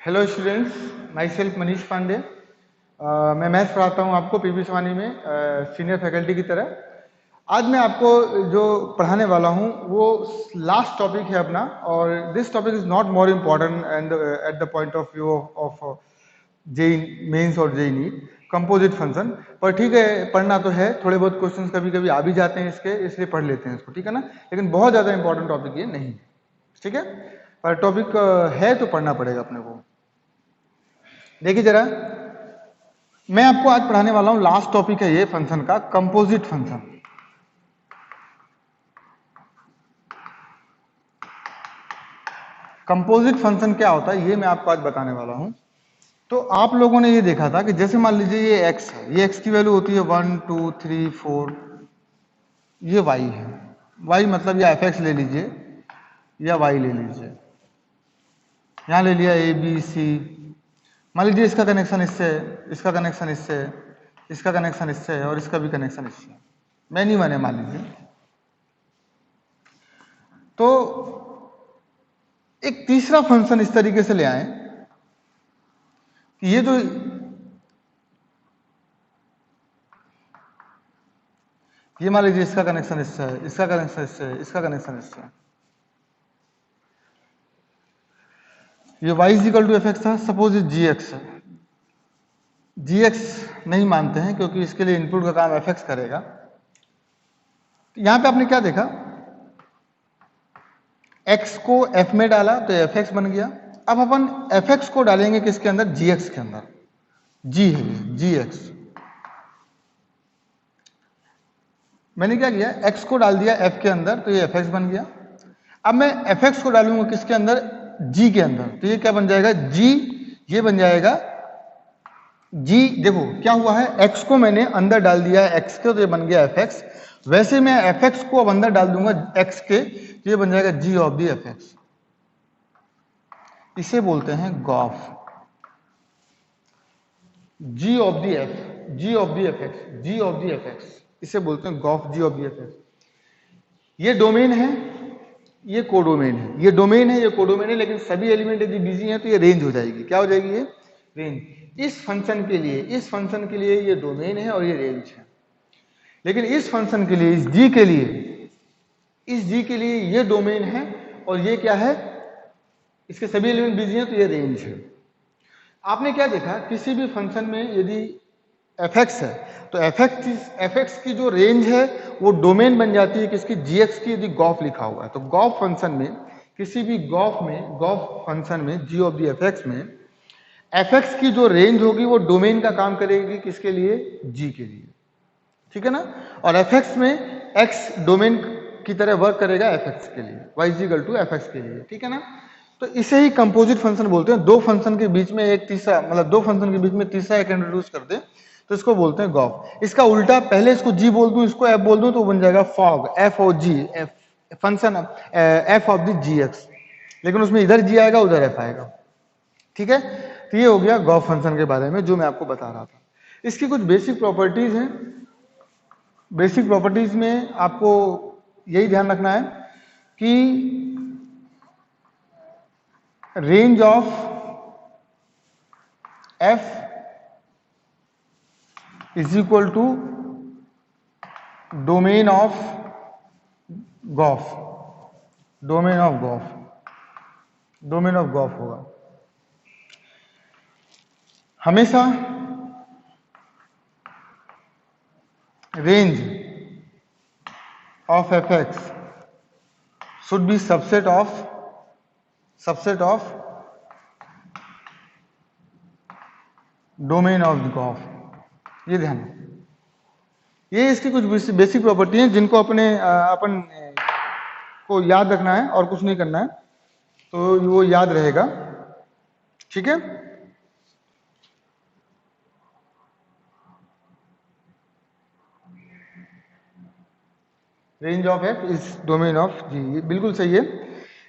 Hello students, myself Manish Pandey. मैं maths पढ़ाता हूँ आपको पीवी स्वानी में सीनियर फैकल्टी की तरह। आज मैं आपको जो पढ़ाने वाला हूँ वो लास्ट टॉपिक है अपना, और this topic is not more important and at the point of view of JEE Mains और जेई नीट कंपोजिट फंक्शन। पर ठीक है, पढ़ना तो है, थोड़े बहुत क्वेश्चंस कभी कभी आ भी जाते हैं इसके, इसलिए पढ़ लेते हैं इसको, ठीक है ना। लेकिन बहुत ज़्यादा इंपॉर्टेंट टॉपिक ये नहीं है, ठीक है। पर टॉपिक है तो पढ़ना पड़ेगा अपने को। देखिए जरा, मैं आपको आज पढ़ाने वाला हूं, लास्ट टॉपिक है ये फंक्शन का, कंपोजिट फंक्शन। कंपोजिट फंक्शन क्या होता है ये मैं आपको आज बताने वाला हूं। तो आप लोगों ने ये देखा था कि जैसे मान लीजिए ये x है, ये x की वैल्यू होती है 1 2 3 4, ये y है, y मतलब या fx ले लीजिए या y ले लीजिए, यहां ले लिया a b c। मान लीजिए इसका कनेक्शन इससे है, इसका कनेक्शन इससे है, इसका कनेक्शन इससे है और इसका भी कनेक्शन इससे है, मैनी वन है मान लीजिए। तो एक तीसरा फंक्शन इस तरीके से ले आए कि ये जो ये मान लीजिए इसका कनेक्शन इससे है, इसका कनेक्शन इससे है, इसका कनेक्शन इससे है, ये y is equal to f x था। सपोज ये जी एक्स है, जी एक्स नहीं मानते हैं क्योंकि इसके लिए इनपुट का काम एफ एक्स करेगा। यहां पे आपने क्या देखा, x को f में डाला तो एफ एक्स बन गया। अब अपन एफ एक्स को डालेंगे किसके अंदर, जी एक्स के अंदर, g है ये जी एक्स। मैंने क्या किया, x को डाल दिया f के अंदर तो ये एफ एक्स बन गया। अब मैं एफ एक्स को डालूंगा किसके अंदर, g के अंदर, तो ये क्या बन जाएगा, g, ये बन जाएगा g। देखो क्या हुआ है, x को मैंने अंदर डाल दिया है x के, तो ये बन गया एफ एक्स। वैसे मैं एफ एक्स को अब अंदर डाल दूंगा x के, तो ये बन जाएगा g of the f x. इसे बोलते हैं gof, g of the f, g of the f x, g of the f x, इसे बोलते हैं gof, g of the f x. ये डोमेन है, ये कोडोमेन है, ये डोमेन है, ये कोडोमेन है, लेकिन सभी एलिमेंट यदि बिजी हैं तो ये रेंज हो जाएगी। क्या हो जाएगी, ये रेंज। इस फंक्शन के लिए, इस फंक्शन के लिए ये डोमेन है और ये रेंज है। लेकिन इस फंक्शन के लिए, इस g के लिए, इस g के लिए ये डोमेन है और ये क्या है, इसके सभी एलिमेंट बिजी हैं तो ये रेंज है। आपने क्या देखा, किसी भी फंक्शन में यदि एफ एक्स है तो एफ एक्स की जो रेंज है वो डोमेन बन जाती है किसकी, जी एक्स की, यदि गॉफ लिखा हुआ है तो गॉफ फंक्शन में, किसी भी गॉफ में, गॉफ फंक्शन में जी ऑफ दी एफ एक्स में एफ एक्स की जो रेंज होगी वो डोमेन का काम करेगी किसके लिए, जी के लिए, ठीक है ना। और एफ एक्स में एक्स डोमेन की तरह वर्क करेगा एफ एक्स के लिए, y is equal to f x के लिए, ठीक है ना। तो इसे ही कंपोजिट फंक्शन बोलते हैं। दो फंक्शन के बीच में एक तीसरा, मतलब दो फंक्शन के बीच में तीसरा एक इंट्रोड्यूस कर दे तो इसको बोलते हैं गॉफ। इसका उल्टा, पहले इसको जी बोल दूं, इसको एफ बोल दूं, तो बन जाएगा fog, f o g, function f of the g x, लेकिन उसमें इधर जी आएगा उधर एफ आएगा, ठीक है। तो ये हो गया गॉफ फंक्शन के बारे में जो मैं आपको बता रहा था। इसकी कुछ बेसिक प्रॉपर्टीज हैं। बेसिक प्रॉपर्टीज में आपको यही ध्यान रखना है कि range of f is equal to domain of gof, domain of gof, domain of gof होगा हमेशा। Range of f x should be subset of domain of gof. ये ध्यान, ये इसकी कुछ बेसिक प्रॉपर्टी हैं जिनको अपन को याद रखना है और कुछ नहीं करना है, तो वो याद रहेगा, ठीक है। Range of F is domain of G, बिल्कुल सही है।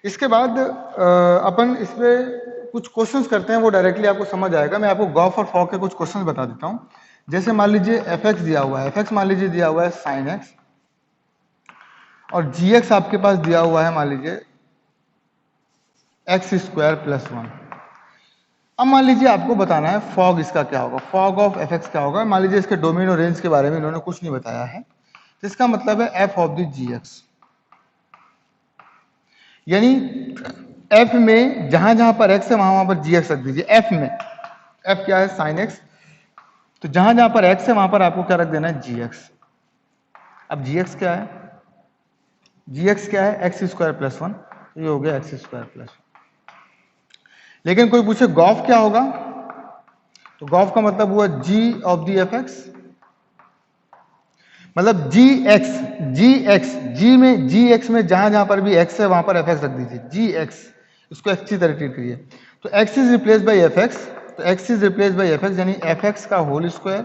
इसके बाद अपन इस पे कुछ क्वेश्चंस करते हैं, वो डायरेक्टली आपको समझ आएगा। मैं आपको गॉफ और फॉग के कुछ क्वेश्चंस बता देता हूं। जैसे मान लीजिए एफ एक्स दिया हुआ है, एफ एक्स मान लीजिए दिया हुआ है साइन एक्स, और जी एक्स आपके पास दिया हुआ है मान लीजिए एक्स स्क्वायर प्लस 1। अब मान लीजिए आपको बताना है फॉग इसका क्या होगा, फॉग ऑफ एफ एक्स क्या होगा। मान लीजिए इसके डोमेन और रेंज के बारे में इन्होंने कुछ नहीं बताया है, तो इसका मतलब है f of the g x, यानी एफ में जहां जहां पर एक्स है वहां पर जी एक्स रख दीजिए। एफ में एफ क्या है, साइन एक्स, तो जहां जहां पर एक्स है वहां पर आपको क्या रख देना है, जी एक्स। अब जी एक्स क्या है, जी एक्स क्या है, एक्स स्क्वायर प्लस वन, ये हो गया एक्स स्क्वायर प्लस वन। लेकिन कोई पूछे गॉफ क्या होगा, तो गॉफ का मतलब हुआ जी ऑफ दी एफ एक्स, मतलब जी एक्स, जी में, जी एक्स में जहां जहां पर भी एक्स है वहां पर एफ एक्स रख दीजिए, जी एक्स, इसको एक्स की तरह ट्रीट करिए। तो X is replace by F X, तो X is replace by F X, यानी एफ एक्स का होल स्क्वायर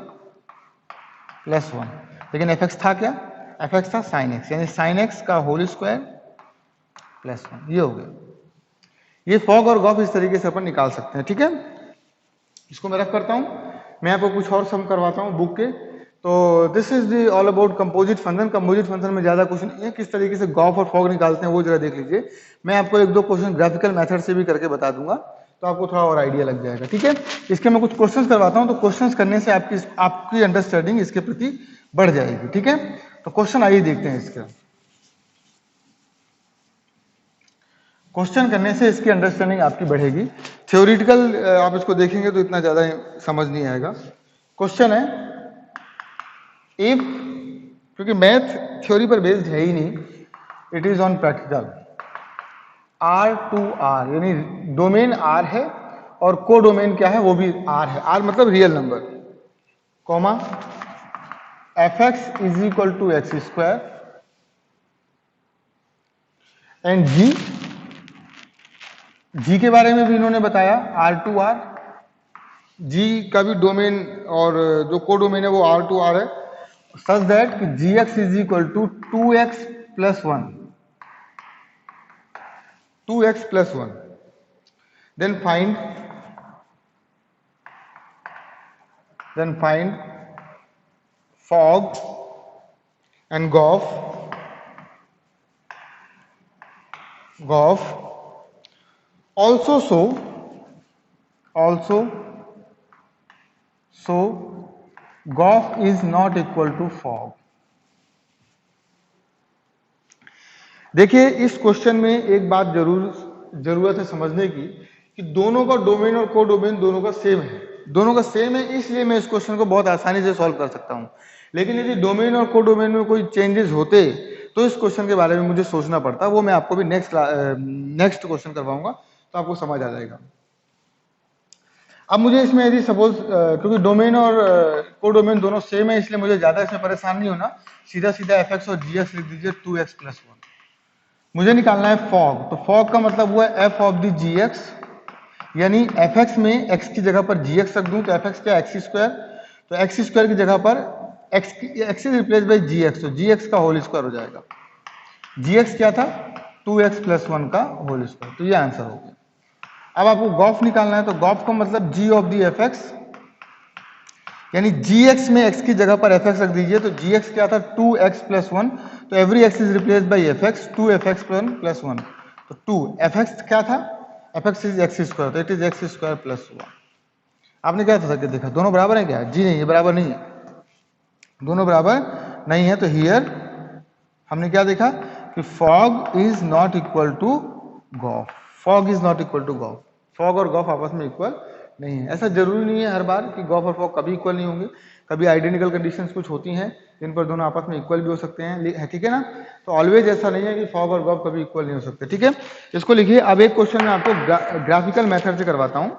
प्लस वन। लेकिन एफ एक्स था क्या, एफ एक्स था साइन एक्स, यानी साइन एक्स का होल स्क्वायर प्लस वन, ये हो गया। ये फॉग और गॉफ इस तरीके से अपन निकाल सकते हैं, ठीक है। इसको मैं रख करता हूं, मैं आपको कुछ और सम करवाता हूं बुक के। तो this is the all about composite function. Composite function में ज्यादा क्वेश्चन नहीं है, किस तरीके से गॉफ और फॉग निकालते हैं वो जरा देख लीजिए। मैं आपको एक दो क्वेश्चन ग्राफिकल मेथड से भी करके बता दूंगा, तो आपको थोड़ा और आइडिया लग जाएगा, ठीक है। इसके मैं कुछ क्वेश्चंस करवाता हूं, तो क्वेश्चंस करने से आपकी अंडरस्टैंडिंग इसके प्रति बढ़ जाएगी, ठीक है। तो क्वेश्चन आइए देखते हैं इसका। क्वेश्चन करने से इसकी अंडरस्टैंडिंग आपकी बढ़ेगी। थ्योरेटिकल आप इसको देखेंगे तो इतना ज्यादा समझ नहीं आएगा। क्वेश्चन है, इफ, क्योंकि मैथ थ्योरी पर बेस्ड है ही नहीं, it is on practical. R to R, यानी डोमेन आर है और को डोमेन क्या है, वो भी आर है। आर मतलब real number, comma F X is equal to X square and G, G के बारे में भी इन्होंने बताया आर टू आर, जी का भी डोमेन और जो को डोमेन है वो आर टू आर है, सच दैट कि G X is equal to two X plus one, 2x plus 1. Then find fog and gauge. Also gauge is not equal to fog. देखिए इस क्वेश्चन में एक बात जरूरत है समझने की, कि दोनों का डोमेन और को डोमेन दोनों का सेम है, दोनों का सेम है, इसलिए मैं इस क्वेश्चन को बहुत आसानी से सॉल्व कर सकता हूं। लेकिन यदि डोमेन और को डोमेन में कोई चेंजेस होते तो इस क्वेश्चन के बारे में मुझे सोचना पड़ता, वो मैं आपको भी नेक्स्ट क्वेश्चन करवाऊंगा, तो आपको समझ आ जाएगा। अब मुझे इसमें यदि सपोज, क्योंकि डोमेन और को डोमेन दोनों सेम है, इसलिए मुझे ज्यादा इसमें परेशान नहीं होना, सीधा सीधा एफ एक्स और जी एक्स लिख दीजिए 2x प्लस 1। मुझे निकालना है फॉग, तो फॉग का मतलब हुआ f of the g x, यानी एफ एक्स में एक्स की जगह पर जी एक्स रख दूं तो एफ एक्स क्या, एक्स स्क्वायर, तो एक्स स्क्वायर की जगह पर x is replace by g x, तो जी एक्स का होल स्क्वायर हो जाएगा। जी एक्स क्या था, 2x प्लस 1 का होल स्क्वायर, तो ये आंसर हो गया। अब आपको गॉफ निकालना है, तो गॉफ का मतलब जी ऑफ दी एफ एक्स, यानी जी एक्स में एक्स की जगह पर एफ एक्स रख दीजिए, तो जी एक्स क्या था 2x प्लस 1, तो every x is replace by F x, 2f(x) plus 1, तो 2f(x) क्या था, f(x) इज एक्स स्क्वायर, तो it is x square plus 1। आपने क्या था देखा, दोनों बराबर है क्या, जी नहीं, ये बराबर नहीं है, दोनों बराबर नहीं है। तो हियर हमने क्या देखा कि fog is not equal to gof, fog is not equal to gof, fog और गॉफ आपस में इक्वल नहीं है। ऐसा जरूरी नहीं है हर बार कि गॉफ और फॉग कभी इक्वल नहीं होंगे, कभी आइडेंटिकल कंडीशंस कुछ होती हैं जिन पर दोनों आपस में इक्वल भी हो सकते हैं, ठीक है ना। तो ऑलवेज ऐसा नहीं है कि फॉग और गॉफ कभी इक्वल नहीं हो सकते, ठीक है। इसको लिखिए। अब एक क्वेश्चन मैं आपको ग्राफिकल मेथड से करवाता हूँ।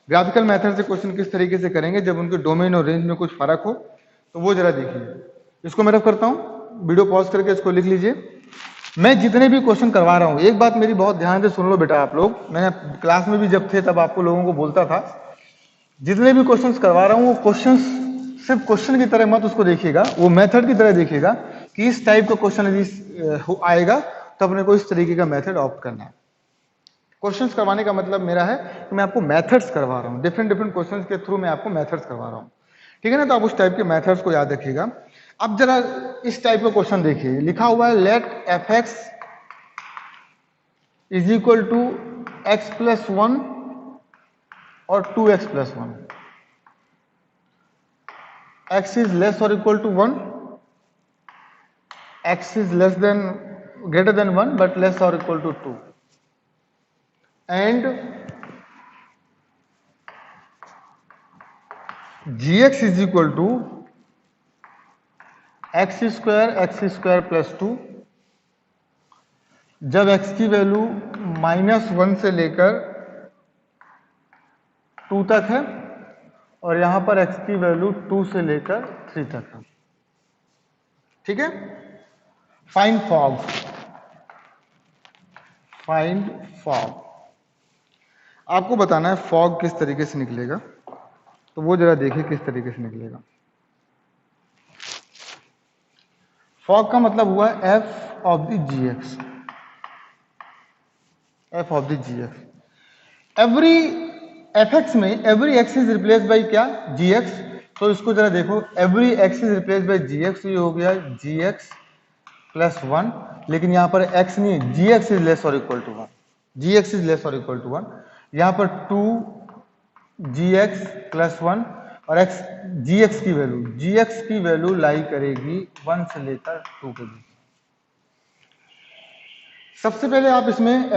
ग्राफिकल मेथड से क्वेश्चन किस तरीके से करेंगे जब उनके डोमेन और रेंज में कुछ फर्क हो, तो वो जरा देखिए। इसको मैं रफ करता हूँ, वीडियो पॉज करके इसको लिख लीजिए। मैं जितने भी क्वेश्चन करवा रहा हूँ, एक बात मेरी बहुत ध्यान से सुन लो बेटा आप लोग, मैं क्लास में भी जब थे तब आपको लोगों को बोलता था, जितने भी क्वेश्चंस करवा रहा हूँ वो क्वेश्चंस सिर्फ क्वेश्चन की तरह मत उसको देखिएगा, वो मेथड की तरह देखिएगा कि इस टाइप का क्वेश्चन यदि आएगा तो अपने को इस तरीके का मेथड ऑप्ट करना है। क्वेश्चंस करवाने का मतलब मेरा है कि मैं आपको मेथड्स करवा रहा हूँ, डिफरेंट क्वेश्चंस के थ्रू मैं आपको मेथड्स करवा रहा हूँ, ठीक है ना। तो आप उस टाइप के मेथड्स को याद रखिएगा। अब जरा इस टाइप का क्वेश्चन देखिए, लिखा हुआ है let F X is equal to X plus 1 और 2x plus 1, x is less और equal to 1, x is less than greater than 1 but less और equal to 2, and gx is equal to x square plus 2, जब x की value -1 से लेकर 2 तक है और यहां पर x की वैल्यू 2 से लेकर 3 तक है। ठीक है, फाइंड फॉग, फाइंड फॉग, आपको बताना है फॉग किस तरीके से निकलेगा, तो वो जरा देखिए किस तरीके से निकलेगा। फॉग का मतलब हुआ f of the gx, f of the gx, every fx में every x is replace by क्या, gx, तो इसको जरा देखो, every x is replace by gx, ये हो गया gx प्लस 1, लेकिन यहां पर x नहीं है, gx इज लेस और equal to 1, gx is less और इक्वल टू 1, यहां पर 2 gx प्लस 1 और x gx की वैल्यू लाई करेगी 1 से लेकर 2 के बीच। सबसे पहले आप इसमें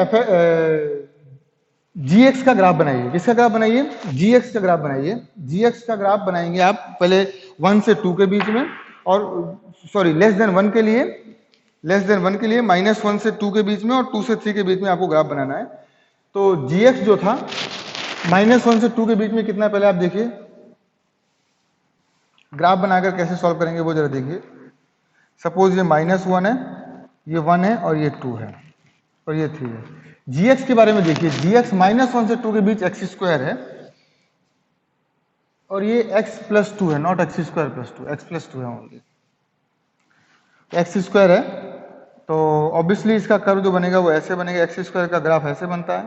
gx का ग्राफ बनाइए, किसका ग्राफ बनाइए, gx का ग्राफ बनाइए, gx का ग्राफ बनाएंगे आप पहले 1 से 2 के बीच में, और सॉरी लेस देन 1 के लिए, -1 से 2 के बीच में और 2 से 3 के बीच में आपको ग्राफ बनाना है। तो gx जो था -1 से 2 के बीच में कितना, पहले आप देखिए ग्राफ बनाकर कैसे सॉल्व करेंगे वो जरा देखिए। सपोज ये -1 है, ये 1 है और ये 2 है और ये 3 है। gx के बारे में देखिए, gx -1 से 2 के बीच x स्क्वायर है और ये x प्लस 2 है, not x square plus 2, x plus 2 है ओनली, x स्क्वायर है। तो ऑब्वियसली इसका कर्व जो बनेगा वो ऐसे बनेगा, x स्क्वायर का ग्राफ ऐसे बनता है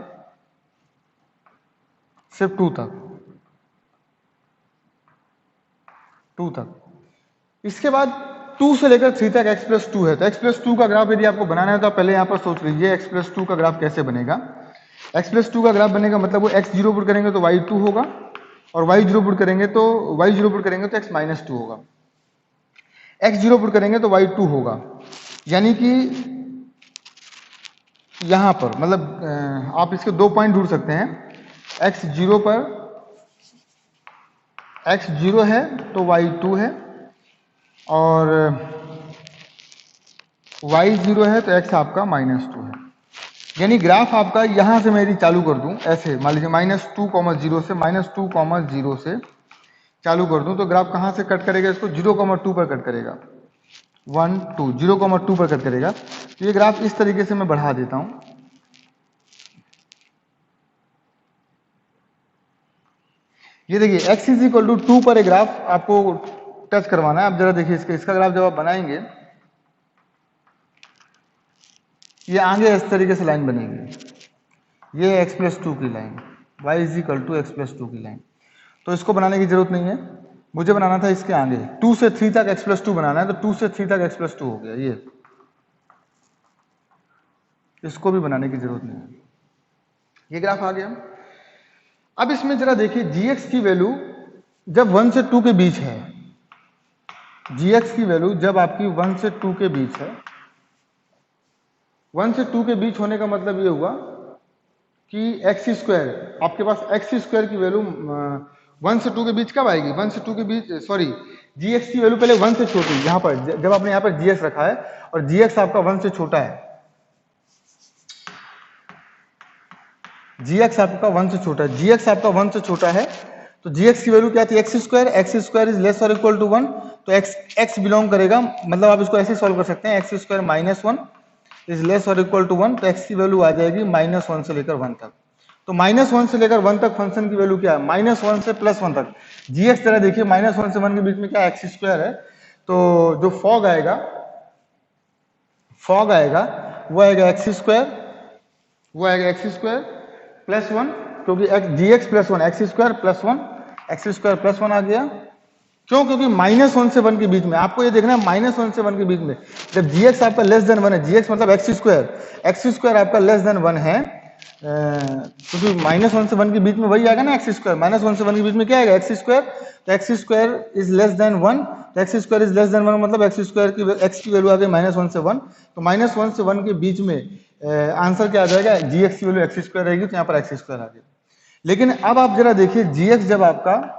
सिर्फ 2 तक। इसके बाद 2 से लेकर 3 तक x प्लस 2 है, तो x प्लस 2 का ग्राफ यदि आपको बनाना है तो आप पहले यहाँ पर सोच लीजिए x प्लस 2 का ग्राफ कैसे बनेगा। x प्लस 2 का ग्राफ बनेगा मतलब वो x 0 पुट करेंगे तो y 2 होगा और y 0 पुट करेंगे तो x माइनस 2 होगा, x 0 पुट करेंगे तो y 2 होगा, यानी कि यहां पर मतलब आप इसके 2 पॉइंट ढूंढ सकते हैं, x 0 पर x 0 है तो y 2 है और y 0 है तो x आपका -2 है। यानी ग्राफ आपका यहां से मैं यदि चालू कर दूं ऐसे, मान लीजिए -2,0 से -2,0 से चालू कर दूं तो ग्राफ कहां से कट करेगा, इसको 0,2 पर कट करेगा, 1 2 0,2 पर कट करेगा। तो ये ग्राफ इस तरीके से मैं बढ़ा देता हूं, ये देखिए x इज इक्वल टू 2 पर एक ग्राफ आपको टच करवाना है। आप जरा देखिए इसका ग्राफ जब आप बनाएंगे, ये आगे इस तरीके से लाइन बनेगी, ये x प्लस 2 की line, y is equal to x plus 2 की लाइन। तो इसको बनाने की जरूरत नहीं है, मुझे बनाना था इसके आगे 2 से 3 तक x प्लस 2 बनाना है, तो 2 से 3 तक x प्लस 2 हो गया, ये इसको भी बनाने की जरूरत नहीं है, ये ग्राफ आ गया। अब इसमें जरा देखिए gx की वैल्यू जब 1 से 2 के बीच है, gx की वैल्यू जब आपकी 1 से 2 के बीच है, 1 से 2 के बीच होने का मतलब ये हुआ कि x स्क्वायर, आपके पास x स्क्वायर की वैल्यू 1 से 2 के बीच कब आएगी, 1 से 2 के बीच, सॉरी gx की वैल्यू पहले 1 से छोटी, यहाँ पर जब आपने यहाँ पर gx रखा है और gx आपका 1 से छोटा है, gx आपका 1 से छोटा है, gx आपका 1 से छोटा है तो gx की वैल्यू क्या थी, x स्क्वायर इज लेस और इक्वल टू 1, तो x बिलोंग करेगा, मतलब आप इसको ऐसे सॉल्व कर सकते हैं, x स्क्वायर -1 इज लेस और इक्वल टू 1, तो x की वैल्यू आ जाएगी -1 से लेकर 1 तक। तो -1 से लेकर 1 तक फंक्शन की वैल्यू क्या है, -1 से +1 तक। gx जरा देखिए -1 से 1 के बीच में क्या x स्क्वायर है, तो जो फॉग आएगा वो आएगा x स्क्वायर प्लस 1, क्योंकि gx plus 1 x square plus 1 आ गया। क्यों, क्योंकि -1 से 1 के बीच में आपको ये देखना है, -1 से 1 के बीच में जब gx आपका लेस देन 1 है, gx मतलब x स्क्वायर आपका लेस देन 1 है, क्योंकि -1 से 1 के बीच में वही आएगा ना एक्स स्क्वायर, -1 से 1 के बीच में क्या आएगा एक्स स्क्वायर, तो x square is less then 1, तो x square is less then 1 मतलब एक्स स्क्वायर की एक्स की वैल्यू आ गई -1 से 1, तो -1 से 1 के बीच में आंसर क्या आ जाएगा, जी एक्स की वैल्यू एक्स स्क्वायर रहेगी, तो यहाँ पर एक्स स्क्वायर आ गया। लेकिन अब आप जरा देखिए जी एक्स जब आपका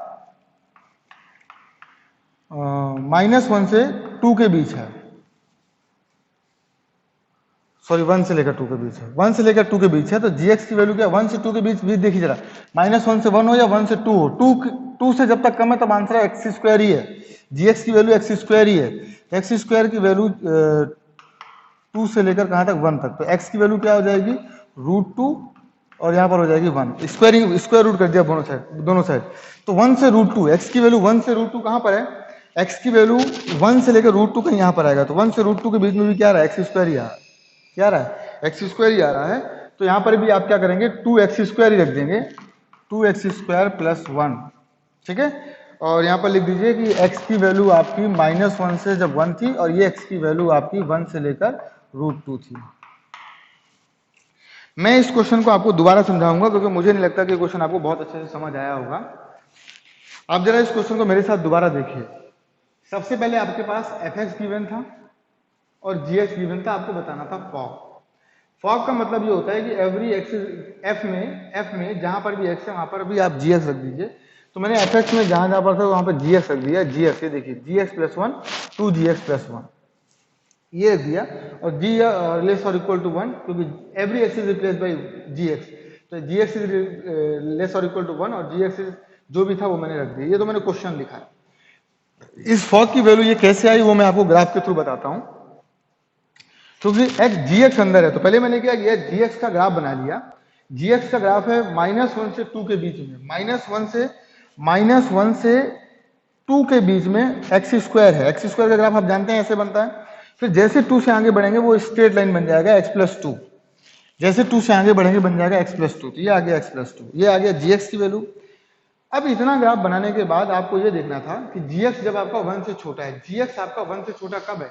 -1 से 2 के बीच है, सॉरी 1 से लेकर 2 के बीच है, 1 से लेकर 2 के बीच है, तो gx की वैल्यू क्या है 1 से 2 के बीच देखिए जरा, -1 से 1 हो या 1 से 2 हो, 2 से जब तक कम है तब आंसर है एक्स स्क्वायर ही है, gx की वैल्यू एक्स स्क्वायर ही है, तो एक्स स्क्वायर की वैल्यू 2 से लेकर कहां तक 1 तक, तो x की वैल्यू क्या हो जाएगी √2 और यहाँ पर हो जाएगी 1, स्क्वायर रूट कर दिया दोनों साइड, तो 1 से √2, x की वैल्यू 1 से √2 कहां पर है, x की वैल्यू 1 से लेकर √2 कहीं यहाँ पर आएगा, तो 1 से √2 के बीच में भी क्या आ रहा है एक्स स्क्वायर ही आ रहा है, क्या आ रहा है एक्स स्क्वायर ही आ रहा है, तो यहां पर भी आप क्या करेंगे 2x स्क्वायर ही रख देंगे, 2x स्क्वायर प्लस 1, ठीक है, और यहां पर लिख दीजिए कि x की वैल्यू आपकी -1 से जब 1 थी और ये x की वैल्यू आपकी 1 से लेकर √2 थी। मैं इस क्वेश्चन को आपको दोबारा समझाऊंगा क्योंकि मुझे नहीं लगता कि क्वेश्चन आपको बहुत अच्छे से समझ आया होगा। आप जरा इस क्वेश्चन को मेरे साथ दोबारा देखिए। सबसे पहले आपके पास fx गिवन था और gx गिवन था, आपको बताना था फॉग। फॉग का मतलब ये होता है कि एवरी एक्स f में जहां पर भी x है वहां पर भी आप gx रख दीजिए, तो मैंने fx में जहां जहां पर था वहां पर gx रख दिया, gx ये देखिए gx प्लस 1 2gx प्लस 1 ये रख दिया, और g लेस और इक्वल टू 1 क्योंकि every x is replace by gx, तो gx इज लेस और इक्वल टू 1 और gx इज जो भी था वो मैंने रख दिया, ये तो मैंने क्वेश्चन लिखा है। इस फॉग की वैल्यू ये कैसे आई वो मैं आपको ग्राफ के थ्रू बताता हूं, क्योंकि gx अंदर है, तो पहले मैंने क्या किया gx का ग्राफ बना लिया, gx का ग्राफ है -1 से 2 के बीच में, -1 से 2 के बीच में एक्स स्क्वायर है, एक्स स्क्वायर का ग्राफ आप जानते हैं ऐसे बनता है, फिर जैसे 2 से आगे बढ़ेंगे वो स्ट्रेट लाइन बन जाएगा x प्लस 2, जैसे 2 से आगे बढ़ेंगे बन जाएगा x प्लस 2, तो ये आ गया x प्लस 2, ये आ गया gx की वैल्यू। अब इतना ग्राफ बनाने के बाद आपको ये देखना था कि gx जब आपका 1 से छोटा है, gx आपका 1 से छोटा कब है,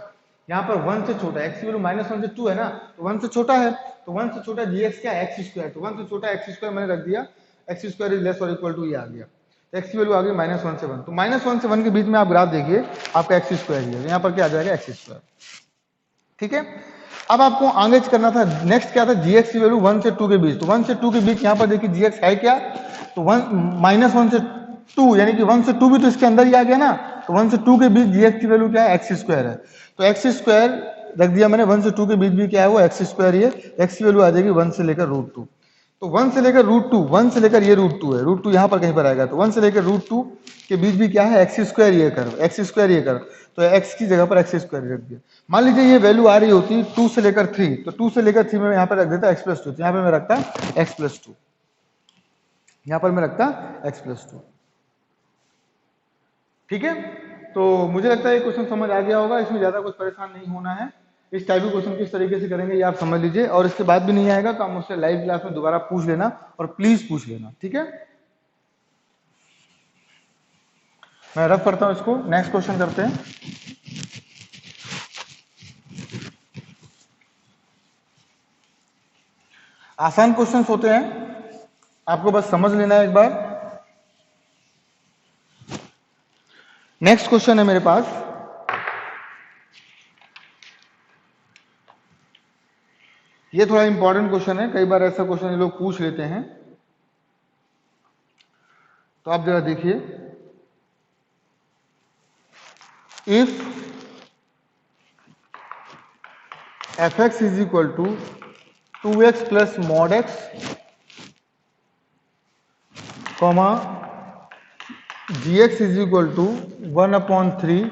यहाँ पर 1 से छोटा है, x की वैल्यू -1 से 2 है ना, तो 1 से छोटा है, तो 1 से छोटा gx क्या है एक्स स्क्वायर, तो 1 से छोटा एक्स स्क्वायर मैंने रख दिया, एक्स स्क्वायर इज लेस और इक्वल टू ये आ गया, तो x की वैल्यू आ गई -1 से 1, तो -1 से 1 के बीच में आप ग्राफ देखिए आपका एक्स स्क्वायर ही है, यहाँ पर क्या आ जाएगा एक्स स्क्वायर, ठीक है। अब आपको आगे करना था, नेक्स्ट क्या था gx की वैल्यू 1 से 2 के बीच, तो 1 से 2 के बीच यहाँ पर देखिए gx है क्या, तो -1 से 2 यानी कि 1 से 2 भी तो इसके अंदर ही आ गया ना, तो 1 से 2 के बीच gx की वैल्यू क्या है एक्स स्क्वायर है, तो एक्स स्क्वायर रख दिया मैंने, 1 से 2 के बीच भी क्या है वो एक्स स्क्वायर ही है, एक्स की वैल्यू आ जाएगी 1 से लेकर √2, तो 1 से लेकर √2, 1 से लेकर ये √2 है, √2 यहाँ पर कहीं पर आएगा, तो 1 से लेकर √2 के बीच भी क्या है एक्स स्क्वायर ये कर्व, एक्स स्क्वायर ये कर्व, तो एक्स की जगह पर एक्स स्क्वायर रख दिया। मान लीजिए ये वैल्यू आ रही होती 2 से लेकर 3, तो 2 से लेकर 3 में यहाँ पर रख देता x प्लस 2, यहाँ पर मैं रखता x प्लस 2, यहाँ पर मैं रखता x प्लस 2, ठीक है। तो मुझे लगता है ये क्वेश्चन समझ आ गया होगा, इसमें ज्यादा कुछ परेशान नहीं होना है, इस टाइप के क्वेश्चन किस तरीके से करेंगे ये आप समझ लीजिए, और इसके बाद भी नहीं आएगा तो आप मुझसे लाइव क्लास में दोबारा पूछ लेना, और प्लीज पूछ लेना, ठीक है। मैं रफ करता हूं इसको, नेक्स्ट क्वेश्चन करते हैं। आसान क्वेश्चंस होते हैं, आपको बस समझ लेना है एक बार। नेक्स्ट क्वेश्चन है मेरे पास, ये थोड़ा इंपॉर्टेंट क्वेश्चन है, कई बार ऐसा क्वेश्चन ये लोग पूछ लेते हैं, तो आप जरा देखिए, if fx is equal to 2x plus mod x comma gx is equal to 1/3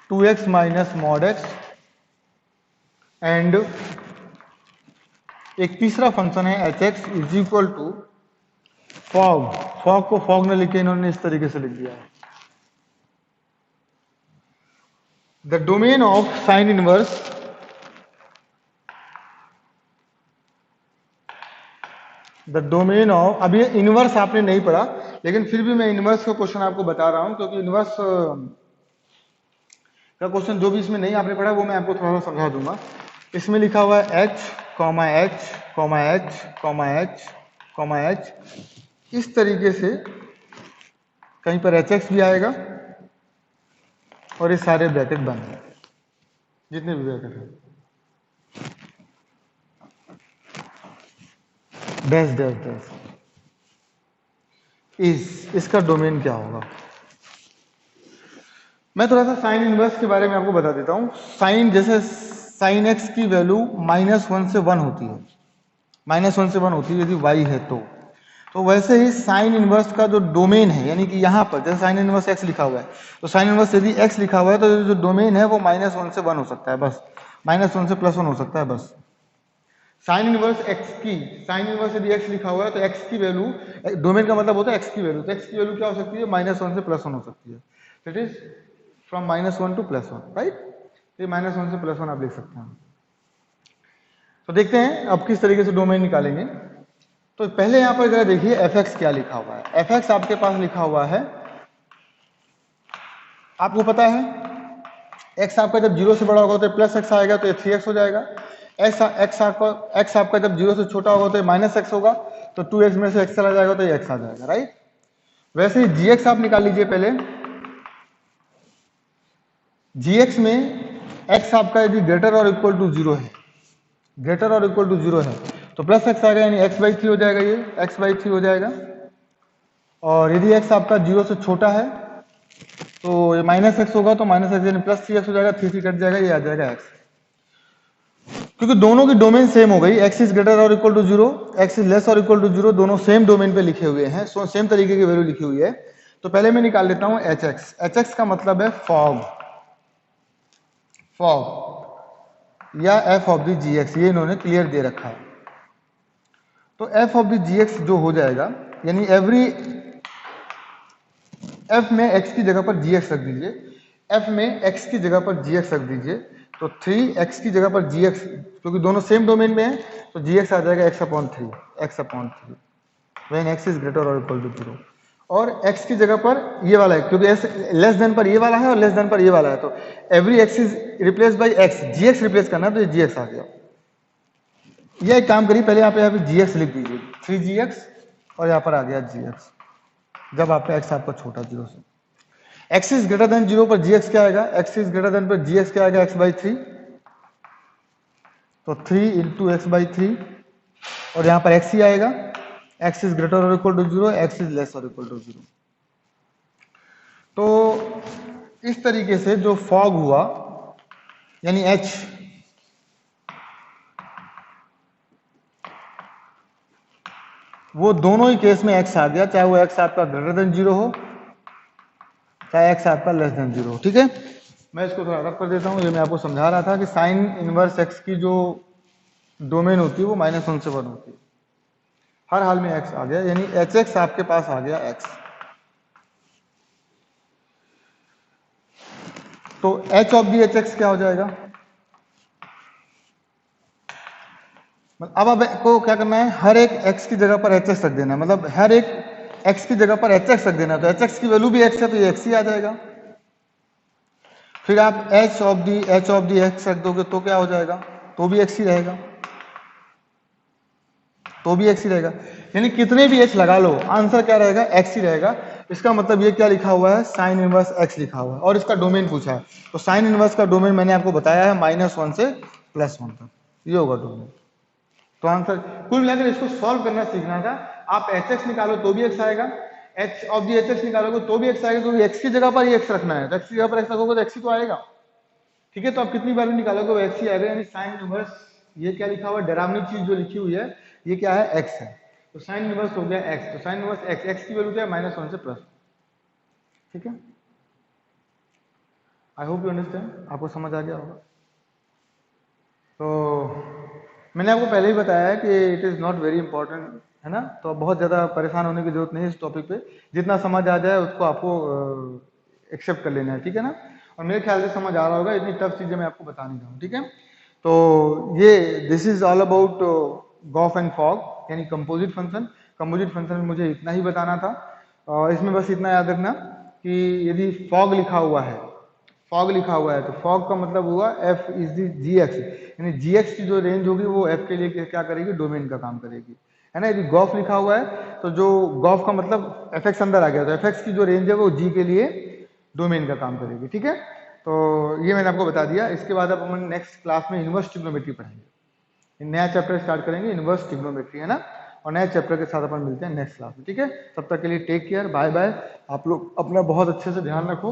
2x minus mod x, and एक तीसरा फंक्शन है hx is equal to fog, fog को फॉग ने लिखे इन्होंने इस तरीके से लिख दिया है, the domain of sine inverse the domain of, अब ये इनवर्स आपने नहीं पढ़ा लेकिन फिर भी मैं इनवर्स का क्वेश्चन आपको बता रहा हूं, क्योंकि इनवर्स का क्वेश्चन जो भी इसमें नहीं आपने पढ़ा वो मैं आपको थोड़ा सा समझा दूंगा। इसमें लिखा हुआ है h, comma H comma H comma H comma H, इस तरीके से कहीं पर एच एक्स भी आएगा और ये सारे ब्रैकेट बंद हैं, जितने भी ब्रैकेट हैं, डैश डैश डैश। इसका डोमेन क्या होगा? मैं थोड़ा सा साइन इनवर्स के बारे में आपको बता देता हूं। साइन, जैसे साइन एक्स की वैल्यू -1 से 1 होती है, -1 से 1 होती है यदि y है तो वैसे ही साइन इनवर्स का जो डोमेन है, यानी कि यहाँ पर जैसे साइन इनवर्स x लिखा हुआ है, तो साइन इनवर्स यदि x लिखा हुआ है तो जो डोमेन है वो -1 से 1 हो सकता है, बस -1 से +1 हो सकता है बस। साइन इनवर्स x की, साइन इनवर्स यदि x लिखा हुआ है तो x की वैल्यू, डोमेन का मतलब होता है x की वैल्यू, तो x की वैल्यू क्या हो सकती है? -1 से +1 हो सकती है। That is from -1 to +1, right? ये -1 से +1 आप लिख सकते हैं। तो देखते हैं अब किस तरीके से डोमेन निकालेंगे। तो पहले यहां पर जरा देखिए f(x) क्या लिखा हुआ है। f(x) आपके पास लिखा हुआ है, आपको पता है x आपका जब 0 से बड़ा होगा तो +x आएगा, तो ये 3x हो जाएगा। x आपका जब 0 से छोटा होगा तो -x होगा, तो 2x में से x चला जाएगा तो ये x आ जाएगा, राइट? वैसे ही gx आप निकाल लीजिए पहले। gx में x आपका यदि ग्रेटर और इक्वल टू 0 है, ग्रेटर और इक्वल टू 0 है तो +x आएगा, यानी x/3 हो जाएगा, ये x/3 हो जाएगा। और यदि x आपका 0 से छोटा है तो ये -x होगा, तो -x यानी +3x हो जाएगा, 3 कट जाएगा, ये आ जाएगा x। क्योंकि दोनों की डोमेन सेम हो गई, x इज ग्रेटर और equal to 0, x is less और इक्वल टू 0, दोनों सेम डोमेन पे लिखे हुए हैं, सेम तरीके की वैल्यू लिखी हुई है। तो पहले मैं निकाल लेता हूं hx। hx का मतलब है फॉग, फॉग या f ऑफ द gx, ये इन्होंने क्लियर दे रखा है। तो f ऑफ द gx जो हो जाएगा, यानी एवरी f में x की जगह पर gx रख दीजिए, f में x की जगह पर gx रख दीजिए, तो 3x की जगह पर gx, क्योंकि दोनों सेम डोमेन में है तो gx आ जाएगा x/3, x/3 when x is greater और इक्वल टू 0। और x की जगह पर ये वाला है, क्योंकि s लेस देन पर ये वाला है और लेस देन पर ये वाला है, तो every x is replace by x, gx replace करना है तो ये gx आ गया। ये एक काम करिए, पहले यहाँ पे gx लिख दीजिए, 3gx, और यहाँ पर आ गया gx, जब आपका x आपका छोटा 0 से। x इज ग्रेटर देन 0 पर gx क्या आएगा? x इज ग्रेटर देन पर gx क्या आएगा? x/3, तो 3 इंटू x/3, और यहां पर x ही आएगा, x इज ग्रेटर और equal to 0, x is less और इक्वल टू 0। तो इस तरीके से जो फॉग हुआ, यानी h, वो दोनों ही केस में x आ गया, चाहे वो x आपका ग्रेटर देन 0 हो, चाहे x आपका लेस देन 0 हो, ठीक है? मैं इसको थोड़ा रब कर देता हूं। ये मैं आपको समझा रहा था कि साइन इनवर्स x की जो डोमेन होती है वो -1 से 1 होती है, हर हाल में x आ गया, यानी hx आपके पास आ गया x। तो h ऑफ दी hx क्या हो जाएगा? अब आपको क्या करना है, हर एक x की जगह पर hx रख देना है, मतलब हर एक x की जगह पर hx रख देना है, तो hx की वैल्यू भी x है तो ये x ही आ जाएगा। फिर आप h ऑफ दी x रख दोगे तो क्या हो जाएगा? तो भी x ही रहेगा, तो भी x ही रहेगा, यानी कितने भी h लगा लो आंसर क्या रहेगा? x ही रहेगा। इसका मतलब ये क्या लिखा हुआ है? साइन इनवर्स x लिखा हुआ है, और इसका डोमेन पूछा है, तो साइन इनवर्स का डोमेन मैंने आपको बताया है -1 से +1 तक, ये होगा डोमेन। तो आंसर कुल मिलाकर इसको सॉल्व करना सीखना था। आप hx निकालो तो भी x आएगा, h ऑफ दी hx निकालोगे तो भी x आएगा, क्योंकि x की जगह पर ही x रखना है, तो x की जगह पर x रखोगे तो x ही तो आएगा, ठीक है? तो आप कितनी बार भी निकालोगे वो x ही आएगा, यानी साइन इनवर्स, ये क्या लिखा हुआ है, डरावनी चीज जो लिखी हुई है, ये क्या है? x है, तो साइन इनवर्स हो गया x। तो साइन इनवर्स x, x की वैल्यू क्या है? -1 से +, ठीक है? आई होप यू अंडरस्टैंड, आपको समझ आ गया होगा। तो मैंने आपको पहले ही बताया है कि it is not very important, है ना? तो बहुत ज़्यादा परेशान होने की जरूरत नहीं है इस टॉपिक पे, जितना समझ आ जाए उसको आपको एक्सेप्ट कर लेना है, ठीक है ना? और मेरे ख्याल से समझ आ रहा होगा, इतनी टफ चीज़ें मैं आपको बता नहीं रहा हूँ, ठीक है? तो ये this is all about gof and fog, यानी कंपोजिट फंक्शन। कंपोजिट फंक्शन में मुझे इतना ही बताना था, और इसमें बस इतना याद रखना कि यदि फॉग लिखा हुआ है, फॉग लिखा हुआ है तो फॉग का मतलब हुआ f is the g x, यानी जी एक्स की जो रेंज होगी वो एफ के लिए क्या करेगी, डोमेन का काम करेगी, है ना। यदि गॉफ लिखा हुआ है तो जो गॉफ का मतलब एफ एक्स अंदर आ गया, तो एफ एक्स की जो रेंज है वो जी के लिए डोमेन का काम करेगी, ठीक है। तो ये मैंने आपको बता दिया। इसके बाद अब हम नेक्स्ट क्लास में इनवर्स ट्रिग्नोमेट्री पढ़ेंगे, नया चैप्टर स्टार्ट करेंगे इनवर्स ट्रिग्नोमेट्री, है ना। और नए चैप्टर के साथ अपन मिलते हैं नेक्स्ट क्लास में, ठीक है। तब तक के लिए टेक केयर, बाय बाय। आप लोग अपना बहुत अच्छे से ध्यान रखो।